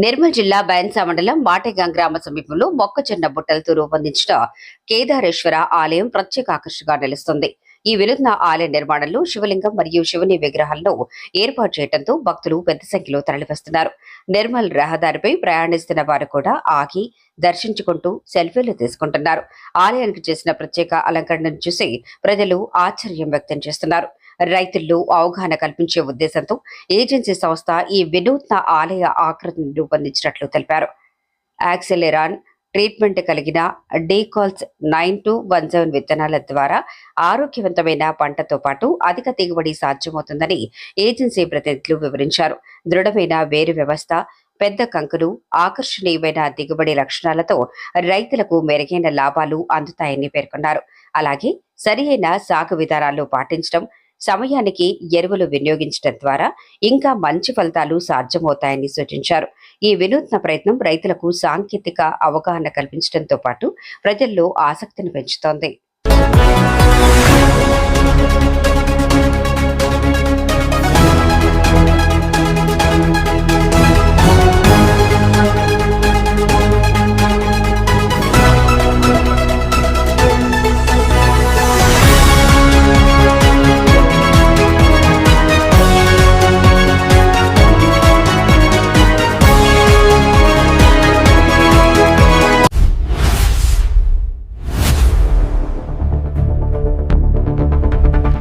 నిర్మల్ జిల్లా బైన్సా మండలం మాటెగాం గ్రామ సమీపంలో మొక్కజొన్న బుట్టలతో రూపొందించిన కేదారేశ్వర ఆలయం ప్రత్యేక ఆకర్షణగా నిలుస్తుంది. ఈ వినూత్న ఆలయ నిర్మాణంలో శివలింగం మరియు శివుని విగ్రహాలను ఏర్పాటు చేయడంతో భక్తులు పెద్ద సంఖ్యలో తరలివస్తున్నారు. నిర్మల్ రహదారిపై ప్రయాణిస్తున్న వారు కూడా ఆగి దర్శించుకుంటూ సెల్ఫీలు తీసుకుంటున్నారు. ఆలయానికి చేసిన ప్రత్యేక అలంకరణను చూసి ప్రజలు ఆశ్చర్యం వ్యక్తం చేస్తున్నారు. రైతుల్లో అవగాహన కల్పించే ఉద్దేశంతో ఏజెన్సీ సంస్థ ఈ వినూత్న ఆలయ ఆకృతిని రూపొందించినట్లు తెలిపారు. యాక్సెలెరాన్ ట్రీట్మెంట్ కలిగిన డీకాల్స్ 9217 విత్తనాల ద్వారా ఆరోగ్యవంతమైన పంటతో పాటు అధిక దిగుబడి సాధ్యమవుతుందని ఏజెన్సీ ప్రతినిధులు వివరించారు. దృఢమైన వేరు వ్యవస్థ, పెద్ద కంకులు, ఆకర్షణీయమైన దిగుబడి లక్షణాలతో రైతులకు మెరుగైన లాభాలు అందుతాయని పేర్కొన్నారు. అలాగే సరియైన సాగు విధానాలు పాటించడం, సమయానికి ఎరువులు వినియోగించడం ద్వారా ఇంకా మంచి ఫలితాలు సాధ్యమవుతాయని సూచించారు. ఈ వినూత్న ప్రయత్నం రైతులకు సాంకేతిక అవగాహన కల్పించడంతో పాటు ప్రజల్లో ఆసక్తిని పెంచుతోంది.